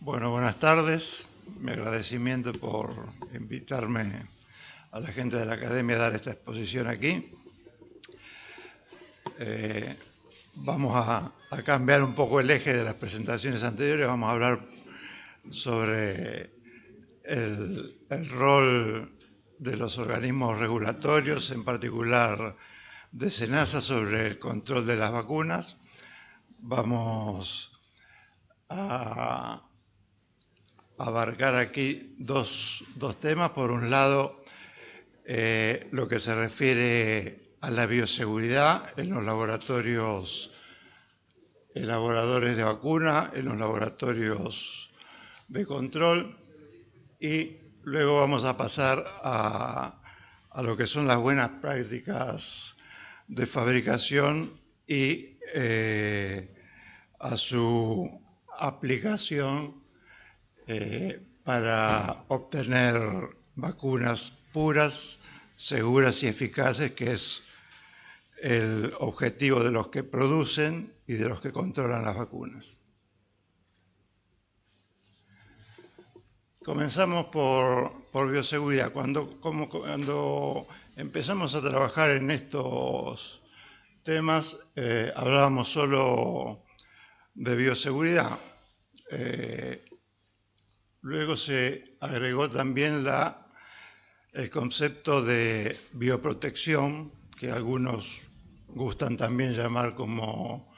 Bueno, buenas tardes. Mi agradecimiento por invitarme a la gente de la Academia a dar esta exposición aquí. Vamos a cambiar un poco el eje de las presentaciones anteriores. Vamos a hablar sobre el rol de los organismos regulatorios, en particular de SENASA, sobre el control de las vacunas. Vamos a abarcar aquí dos temas. Por un lado, lo que se refiere a la bioseguridad en los laboratorios elaboradores de vacuna, en los laboratorios de control, y luego vamos a pasar a lo que son las buenas prácticas de fabricación y a su aplicación para obtener vacunas puras, seguras y eficaces, que es el objetivo de los que producen y de los que controlan las vacunas. Comenzamos por bioseguridad. Cuando empezamos a trabajar en estos temas, hablábamos solo de bioseguridad. Luego se agregó también el concepto de bioprotección, que algunos gustan también llamar como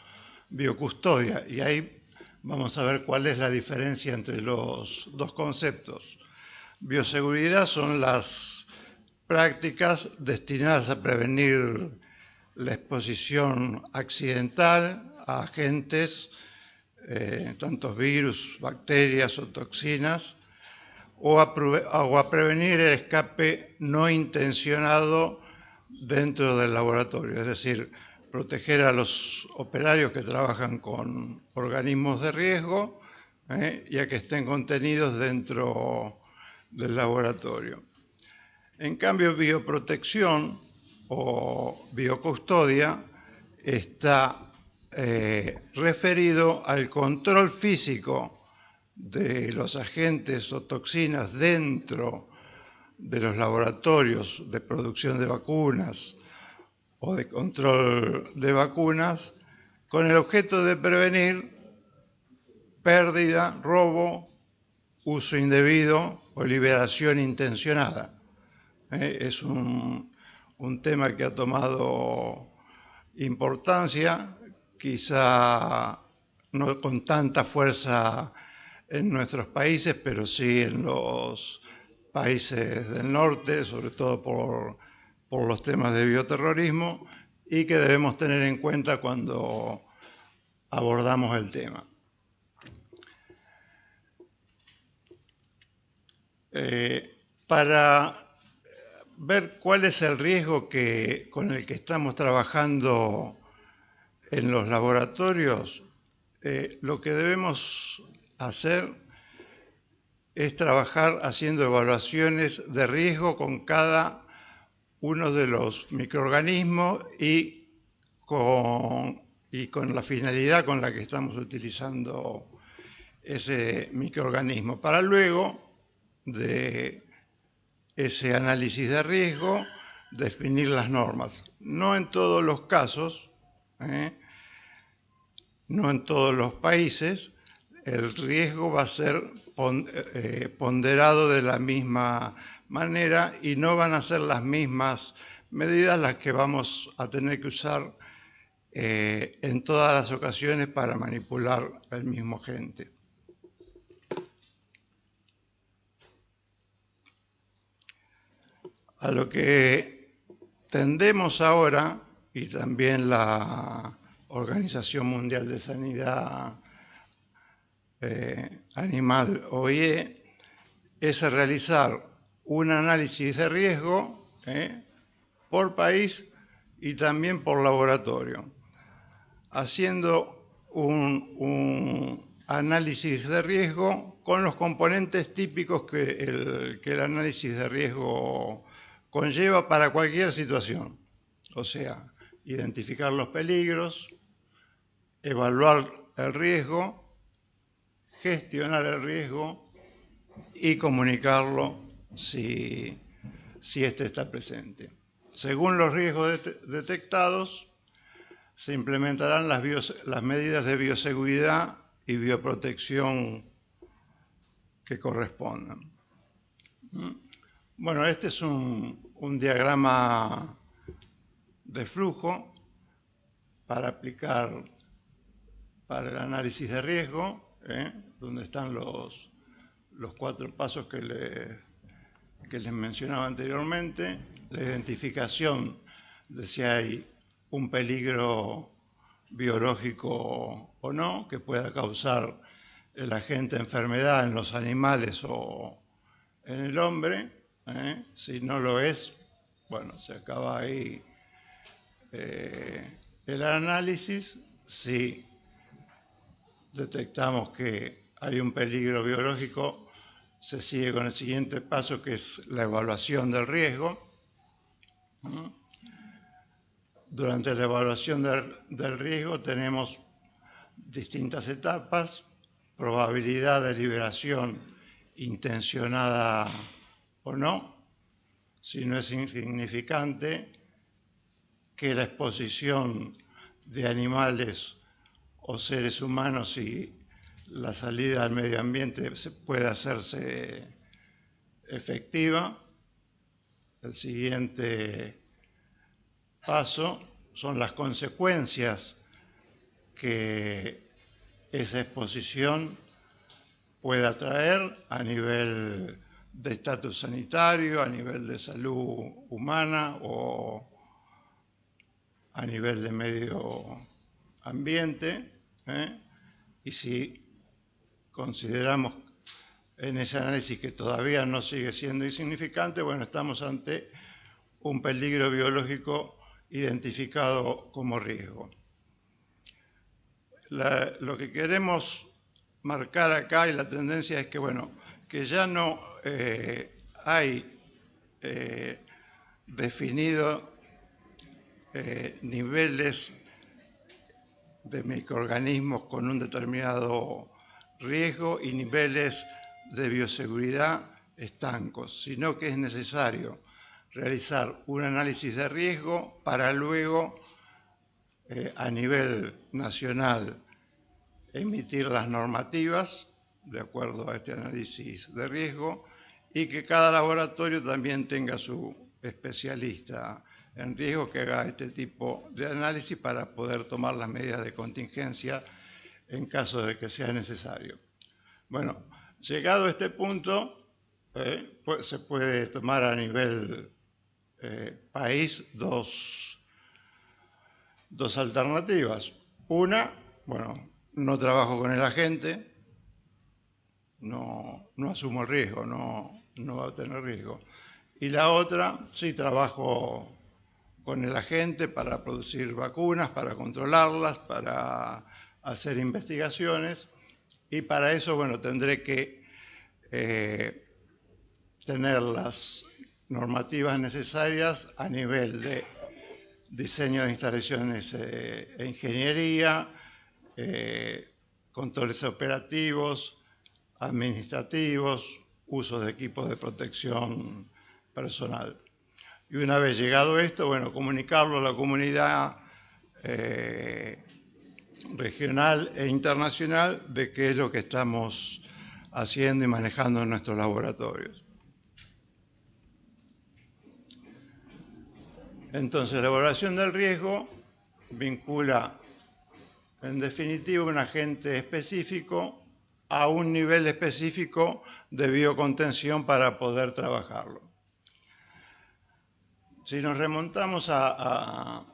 biocustodia, y ahí vamos a ver cuál es la diferencia entre los dos conceptos. Bioseguridad son las prácticas destinadas a prevenir la exposición accidental a agentes, tantos virus, bacterias o toxinas, o a prevenir el escape no intencionado dentro del laboratorio, es decir, proteger a los operarios que trabajan con organismos de riesgo, ya que estén contenidos dentro del laboratorio. En cambio, bioprotección o biocustodia está referido al control físico de los agentes o toxinas dentro de los laboratorios de producción de vacunas o de control de vacunas, con el objeto de prevenir pérdida, robo, uso indebido o liberación intencionada. Es un tema que ha tomado importancia, quizá no con tanta fuerza en nuestros países, pero sí en los países del norte, sobre todo por los temas de bioterrorismo, y que debemos tener en cuenta cuando abordamos el tema. Para ver cuál es el riesgo con el que estamos trabajando en los laboratorios, lo que debemos hacer es trabajar haciendo evaluaciones de riesgo con cada uno de los microorganismos y con la finalidad con la que estamos utilizando ese microorganismo, para luego de ese análisis de riesgo definir las normas. No en todos los casos, no en todos los países, el riesgo va a ser ponderado de la misma manera y no van a ser las mismas medidas las que vamos a tener que usar en todas las ocasiones para manipular al mismo agente. A lo que tendemos ahora, y también la Organización Mundial de Sanidad Animal, OIE, es a realizar un análisis de riesgo por país y también por laboratorio, haciendo un análisis de riesgo con los componentes típicos que el análisis de riesgo conlleva para cualquier situación. O sea, identificar los peligros, evaluar el riesgo, gestionar el riesgo y comunicarlo si éste está presente. Según los riesgos detectados, se implementarán las medidas de bioseguridad y bioprotección que correspondan. Bueno, este es un diagrama de flujo para aplicar para el análisis de riesgo, donde están los 4 pasos que les mencionaba anteriormente, la identificación de si hay un peligro biológico o no, que pueda causar el agente enfermedad en los animales o en el hombre. Si no lo es, bueno, se acaba ahí el análisis. Si detectamos que hay un peligro biológico, se sigue con el siguiente paso, que es la evaluación del riesgo. Durante la evaluación del riesgo tenemos distintas etapas: probabilidad de liberación intencionada o no, si no es insignificante, que la exposición de animales o seres humanos y la salida al medio ambiente puede hacerse efectiva. El siguiente paso son las consecuencias que esa exposición pueda traer a nivel de estatus sanitario, a nivel de salud humana o a nivel de medio ambiente. Y si consideramos en ese análisis que todavía no sigue siendo insignificante, bueno, estamos ante un peligro biológico identificado como riesgo. Lo que queremos marcar acá, y la tendencia es que, bueno, que ya no hay definido niveles de microorganismos con un determinado riesgo y niveles de bioseguridad estancos, sino que es necesario realizar un análisis de riesgo para luego a nivel nacional emitir las normativas de acuerdo a este análisis de riesgo, y que cada laboratorio también tenga su especialista en riesgo que haga este tipo de análisis para poder tomar las medidas de contingencia en caso de que sea necesario. Bueno, llegado a este punto, pues se puede tomar a nivel país dos alternativas. Una, bueno, no trabajo con el agente, no asumo el riesgo, no va a tener riesgo. Y la otra, sí trabajo con el agente para producir vacunas, para controlarlas, para hacer investigaciones, y para eso, bueno, tendré que tener las normativas necesarias a nivel de diseño de instalaciones e ingeniería, controles operativos, administrativos, uso de equipos de protección personal. Y una vez llegado esto, bueno, comunicarlo a la comunidad regional e internacional de qué es lo que estamos haciendo y manejando en nuestros laboratorios. Entonces, la evaluación del riesgo vincula, en definitiva, un agente específico a un nivel específico de biocontención para poder trabajarlo. Si nos remontamos a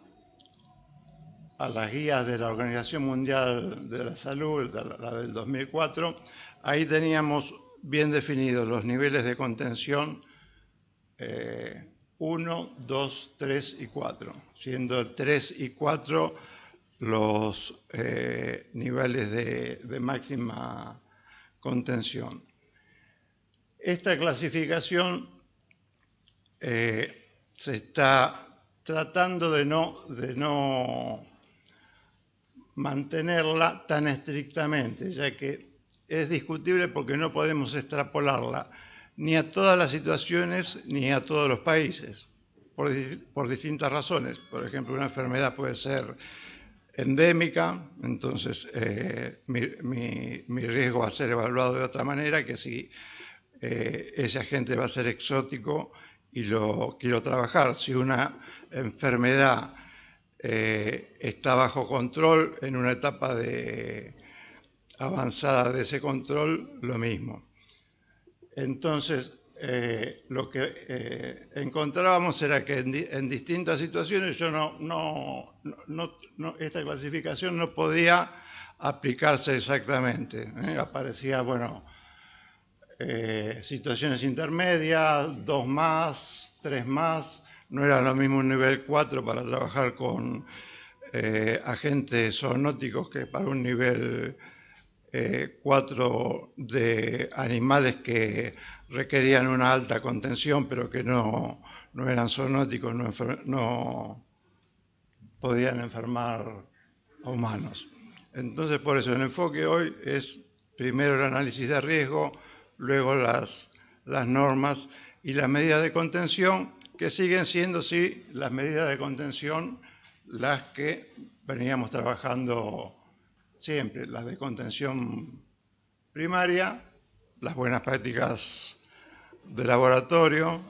las guías de la Organización Mundial de la Salud, la del 2004, ahí teníamos bien definidos los niveles de contención 1, 2, 3 y 4, siendo el 3 y 4 los niveles de máxima contención. Esta clasificación se está tratando de no mantenerla tan estrictamente, ya que es discutible porque no podemos extrapolarla ni a todas las situaciones ni a todos los países, por distintas razones. Por ejemplo, una enfermedad puede ser endémica, entonces mi riesgo va a ser evaluado de otra manera que si ese agente va a ser exótico y lo quiero trabajar. Si una enfermedad está bajo control en una etapa avanzada de ese control, lo mismo. Entonces, lo que encontrábamos era que en distintas situaciones yo esta clasificación no podía aplicarse exactamente. Aparecía, bueno, situaciones intermedias, 2 más, 3 más. No era lo mismo un nivel 4 para trabajar con agentes zoonóticos que para un nivel 4 de animales que requerían una alta contención, pero que no eran zoonóticos, no podían enfermar a humanos. Entonces, por eso el enfoque hoy es primero el análisis de riesgo, luego las normas y las medidas de contención, que siguen siendo, sí, las medidas de contención las que veníamos trabajando siempre, las de contención primaria, las buenas prácticas de laboratorio,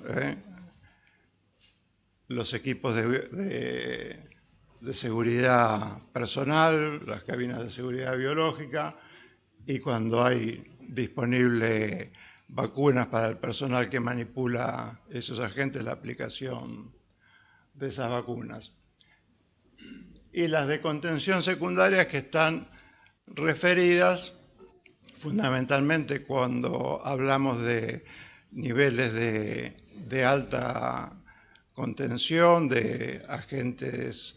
los equipos de seguridad personal, las cabinas de seguridad biológica, y cuando hay disponible vacunas para el personal que manipula esos agentes, la aplicación de esas vacunas. Y las de contención secundaria que están referidas fundamentalmente cuando hablamos de niveles de alta contención, de agentes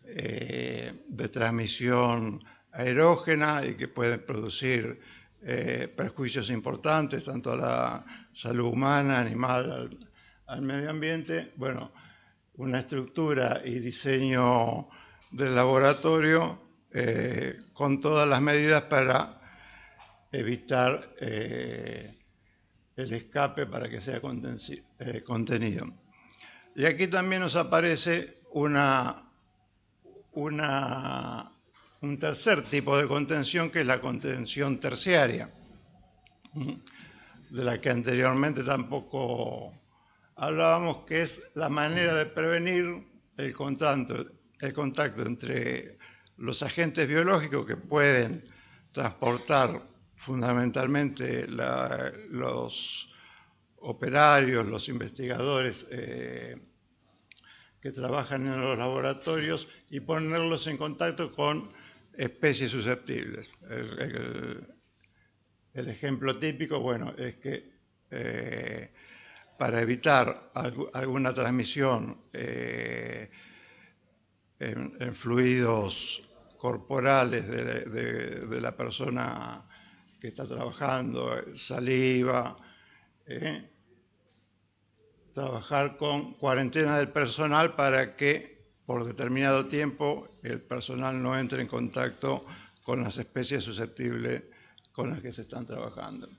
de transmisión aerógena y que pueden producir perjuicios importantes tanto a la salud humana, animal, al medio ambiente. Bueno, una estructura y diseño del laboratorio con todas las medidas para evitar el escape para que sea contenido. Y aquí también nos aparece un tercer tipo de contención, que es la contención terciaria, de la que anteriormente tampoco hablábamos, que es la manera de prevenir el contacto entre los agentes biológicos que pueden transportar fundamentalmente los operarios, los investigadores que trabajan en los laboratorios, y ponerlos en contacto con especies susceptibles. El ejemplo típico, bueno, es que para evitar alguna transmisión en fluidos corporales de la persona que está trabajando, saliva, trabajar con cuarentena del personal para que por determinado tiempo el personal no entre en contacto con las especies susceptibles con las que se están trabajando.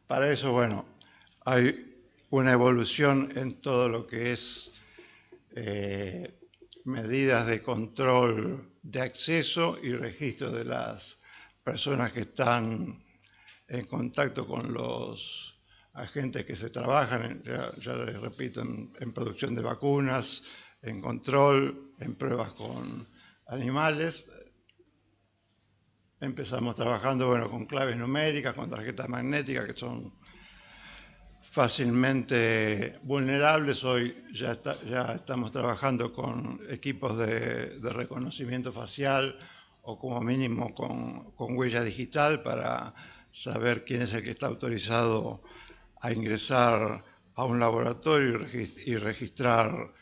Para eso, bueno, hay una evolución en todo lo que es medidas de control de acceso y registro de las personas que están en contacto con los agentes que se trabajan, ya les repito, en producción de vacunas, en control, en pruebas con animales. Empezamos trabajando, bueno, con claves numéricas, con tarjetas magnéticas, que son fácilmente vulnerables. Hoy ya estamos trabajando con equipos de reconocimiento facial o como mínimo con huella digital para saber quién es el que está autorizado a ingresar a un laboratorio y registrar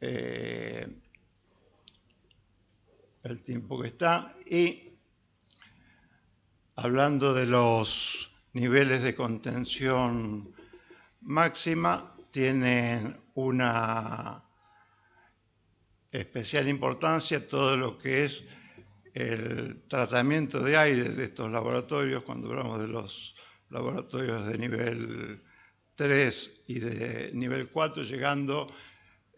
el tiempo que está. Y hablando de los niveles de contención máxima, tienen una especial importancia todo lo que es el tratamiento de aire de estos laboratorios, cuando hablamos de los laboratorios de nivel 3 y de nivel 4, llegando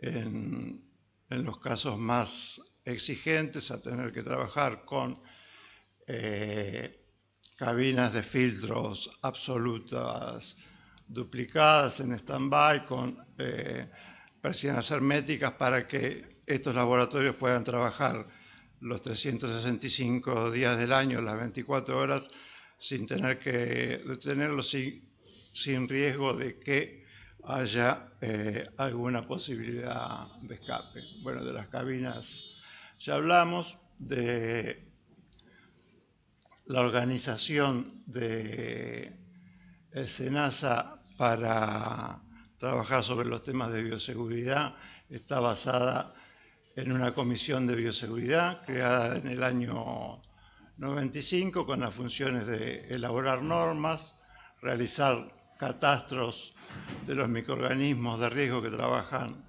en los casos más exigentes a tener que trabajar con cabinas de filtros absolutas duplicadas en stand-by, con persianas herméticas para que estos laboratorios puedan trabajar los 365 días del año, las 24 horas, sin tener que detenerlos, sin riesgo de que haya alguna posibilidad de escape. Bueno, de las cabinas ya hablamos, de la organización de SENASA para trabajar sobre los temas de bioseguridad está basada en una comisión de bioseguridad creada en el año 95 con las funciones de elaborar normas, realizar catastros de los microorganismos de riesgo que trabajan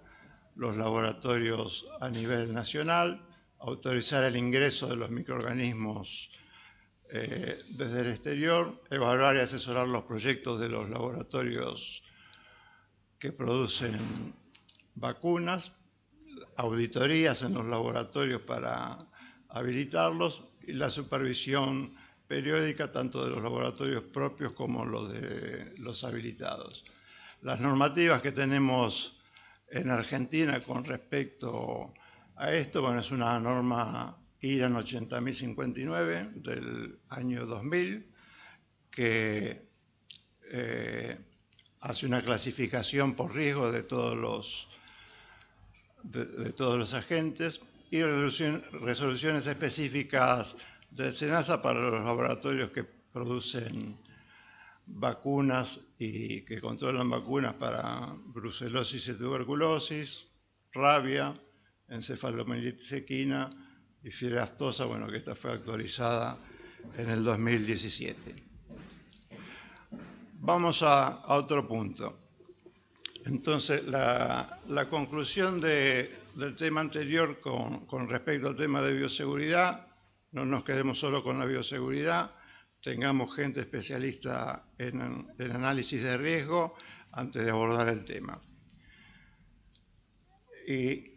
los laboratorios a nivel nacional, autorizar el ingreso de los microorganismos desde el exterior, evaluar y asesorar los proyectos de los laboratorios que producen vacunas, auditorías en los laboratorios para habilitarlos y la supervisión periódica tanto de los laboratorios propios como los de los habilitados. Las normativas que tenemos en Argentina con respecto a esto, bueno, es una norma IRAN 80.059 del año 2000 que hace una clasificación por riesgo de todos los agentes y resoluciones específicas del SENASA para los laboratorios que producen vacunas y que controlan vacunas para brucelosis y tuberculosis, rabia, encefalomielitis equina y fiebre aftosa, bueno, que esta fue actualizada en el 2017. Vamos a otro punto. Entonces, la conclusión del tema anterior con respecto al tema de bioseguridad, no nos quedemos solo con la bioseguridad, tengamos gente especialista en análisis de riesgo antes de abordar el tema. Y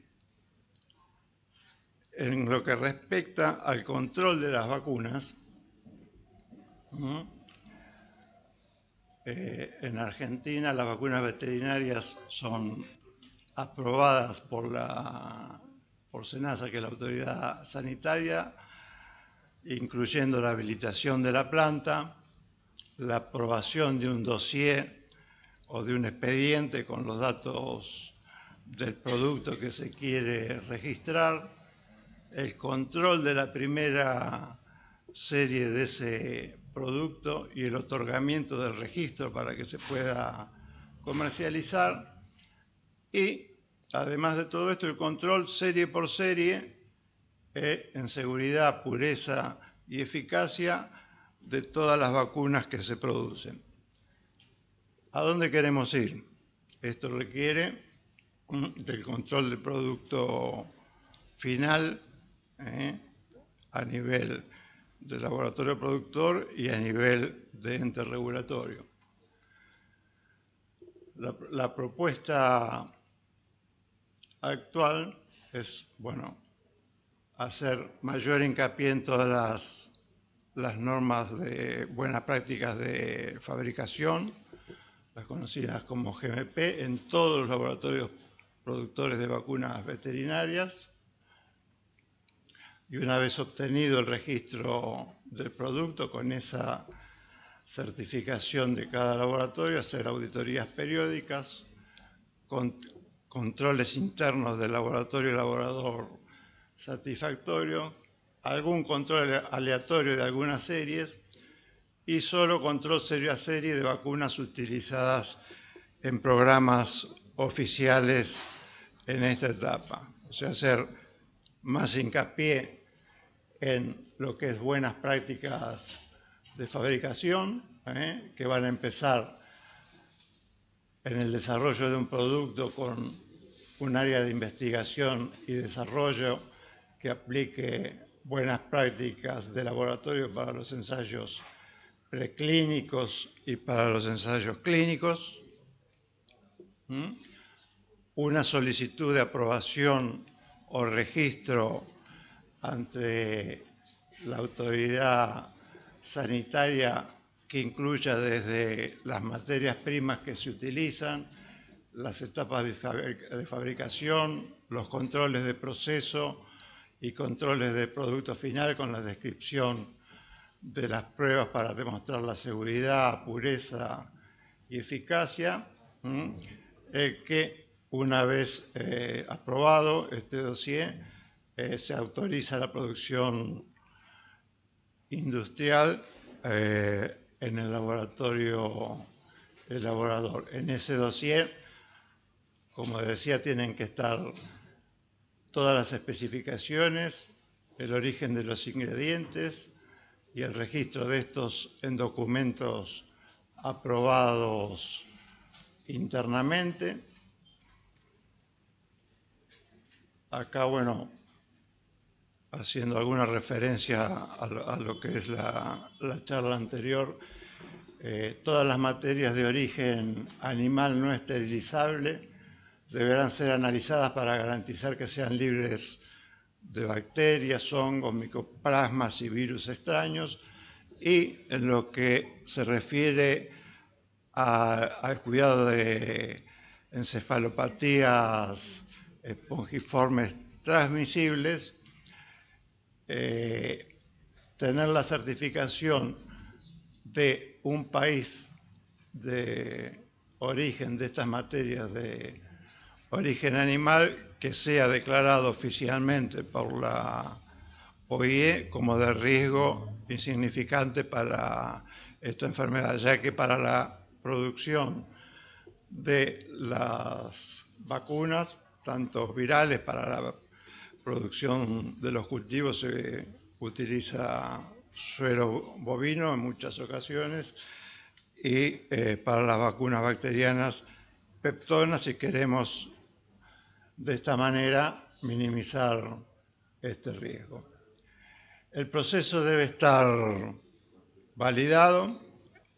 en lo que respecta al control de las vacunas, en Argentina las vacunas veterinarias son aprobadas por SENASA, que es la autoridad sanitaria, incluyendo la habilitación de la planta, la aprobación de un dossier o de un expediente con los datos del producto que se quiere registrar, el control de la primera serie de ese producto y el otorgamiento del registro para que se pueda comercializar y, además de todo esto, el control serie por serie en seguridad, pureza y eficacia de todas las vacunas que se producen. ¿A dónde queremos ir? Esto requiere del control del producto final a nivel del laboratorio productor y a nivel de ente regulatorio. La propuesta actual es, bueno, hacer mayor hincapié en todas las normas de buenas prácticas de fabricación, las conocidas como GMP, en todos los laboratorios productores de vacunas veterinarias. Y una vez obtenido el registro del producto, con esa certificación de cada laboratorio, hacer auditorías periódicas, controles internos del laboratorio elaborador satisfactorio, algún control aleatorio de algunas series y solo control serie a serie de vacunas utilizadas en programas oficiales en esta etapa. O sea, hacer más hincapié en lo que es buenas prácticas de fabricación, que van a empezar en el desarrollo de un producto con un área de investigación y desarrollo que aplique buenas prácticas de laboratorio para los ensayos preclínicos y para los ensayos clínicos. Una solicitud de aprobación o registro ante la autoridad sanitaria que incluya desde las materias primas que se utilizan, las etapas de fabricación, los controles de proceso y controles de producto final con la descripción de las pruebas para demostrar la seguridad, pureza y eficacia, que una vez aprobado este dossier, se autoriza la producción industrial en el laboratorio elaborador. En ese dossier, como decía, tienen que estar todas las especificaciones, el origen de los ingredientes y el registro de estos en documentos aprobados internamente. Acá, bueno, haciendo alguna referencia a lo que es la charla anterior, todas las materias de origen animal no esterilizable deberán ser analizadas para garantizar que sean libres de bacterias, hongos, micoplasmas y virus extraños. Y en lo que se refiere al cuidado de encefalopatías espongiformes transmisibles, tener la certificación de un país de origen de estas materias de origen animal que sea declarado oficialmente por la OIE como de riesgo insignificante para esta enfermedad, ya que para la producción de las vacunas, tanto virales, para la producción de los cultivos se utiliza suero bovino en muchas ocasiones, y para las vacunas bacterianas, peptona, si queremos de esta manera minimizar este riesgo. El proceso debe estar validado,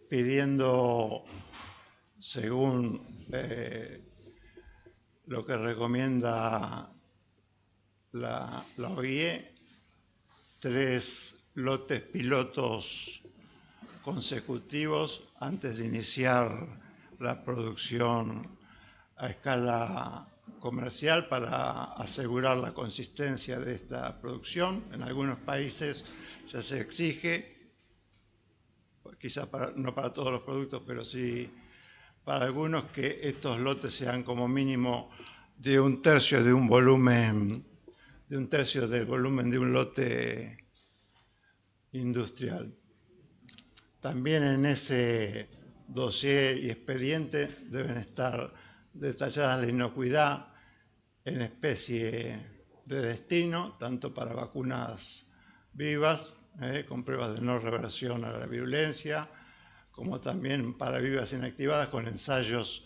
pidiendo, según lo que recomienda la OIE, 3 lotes pilotos consecutivos antes de iniciar la producción a escala comercial para asegurar la consistencia de esta producción. En algunos países ya se exige, quizás no para todos los productos, pero sí para algunos, que estos lotes sean como mínimo de un tercio del volumen de un lote industrial. También en ese dossier y expediente deben estar detalladas la inocuidad en especie de destino, tanto para vacunas vivas, con pruebas de no reversión a la virulencia, como también para vivas inactivadas con ensayos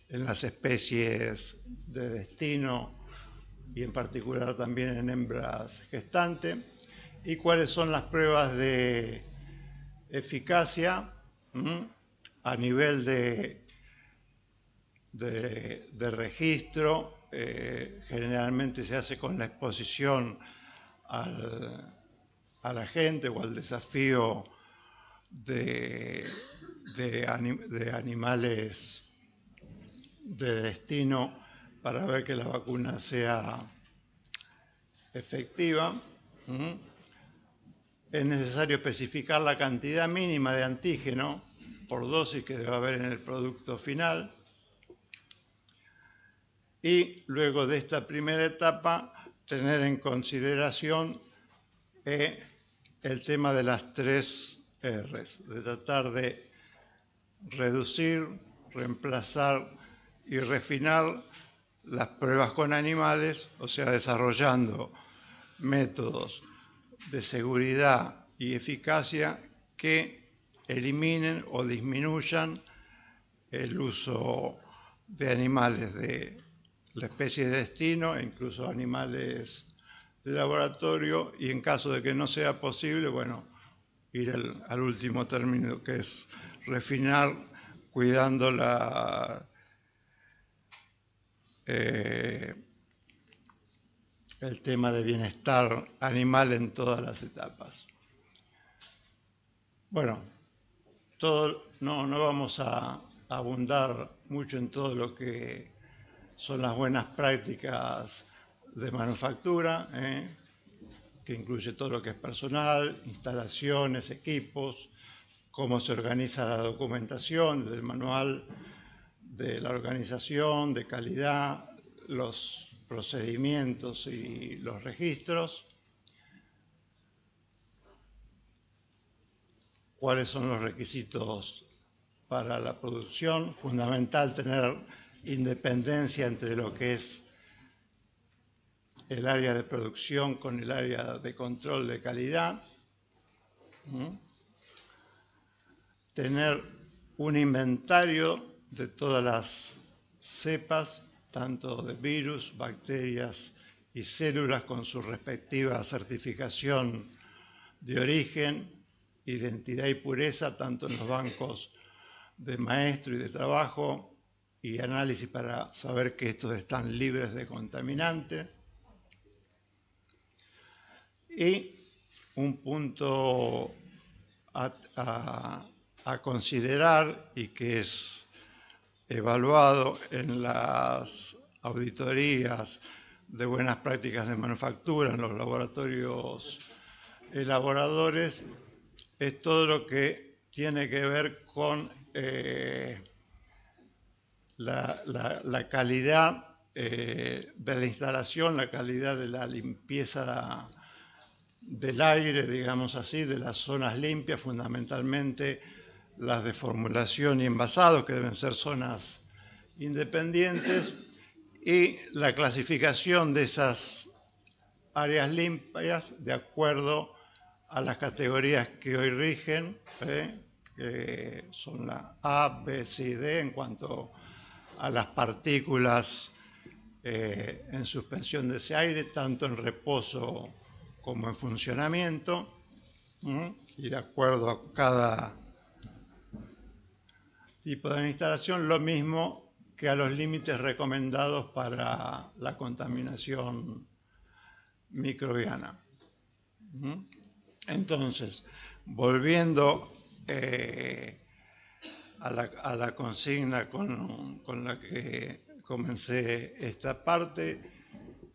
en las especies de destino y en particular también en hembras gestantes, y cuáles son las pruebas de eficacia a nivel de registro. Generalmente se hace con la exposición a la gente o al desafío de animales de destino para ver que la vacuna sea efectiva. Es necesario especificar la cantidad mínima de antígeno por dosis que debe haber en el producto final. Y luego de esta primera etapa, tener en consideración el tema de las 3 R's, de tratar de reducir, reemplazar y refinar las pruebas con animales, o sea, desarrollando métodos de seguridad y eficacia que eliminen o disminuyan el uso de animales de la especie de destino e incluso animales de laboratorio y en caso de que no sea posible, bueno, ir al último término, que es refinar, cuidando el tema de bienestar animal en todas las etapas. Bueno, no vamos a abundar mucho en todo lo que son las buenas prácticas de manufactura, que incluye todo lo que es personal, instalaciones, equipos, cómo se organiza la documentación del manual de la organización, de calidad, los procedimientos y los registros, cuáles son los requisitos para la producción, fundamental tener independencia entre lo que es el área de producción con el área de control de calidad, tener un inventario de todas las cepas, tanto de virus, bacterias y células con su respectiva certificación de origen, identidad y pureza, tanto en los bancos de maestro y de trabajo, y análisis para saber que estos están libres de contaminantes. Y un punto a considerar y que es evaluado en las auditorías de buenas prácticas de manufactura en los laboratorios elaboradores, es todo lo que tiene que ver con la calidad de la instalación, la calidad de la limpieza del aire, digamos así, de las zonas limpias, fundamentalmente las de formulación y envasado, que deben ser zonas independientes, y la clasificación de esas áreas limpias de acuerdo a las categorías que hoy rigen, que son la A, B, C y D en cuanto a las partículas en suspensión de ese aire, tanto en reposo como en funcionamiento, y de acuerdo a cada tipo de instalación, lo mismo que a los límites recomendados para la contaminación microbiana. Entonces, volviendo a la consigna con la que comencé esta parte,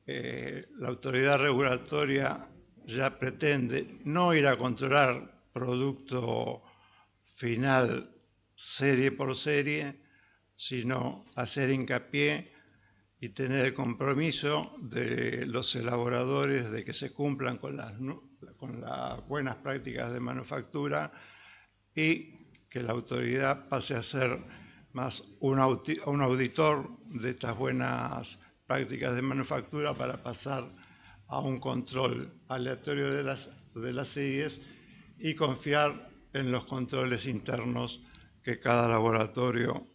la autoridad regulatoria ya pretende no ir a controlar producto final serie por serie, sino hacer hincapié y tener el compromiso de los elaboradores de que se cumplan con las buenas prácticas de manufactura y que la autoridad pase a ser más un auditor de estas buenas prácticas de manufactura para pasar a un control aleatorio de las series y confiar en los controles internos que cada laboratorio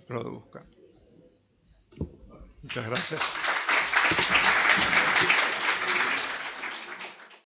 produzca. Muchas gracias.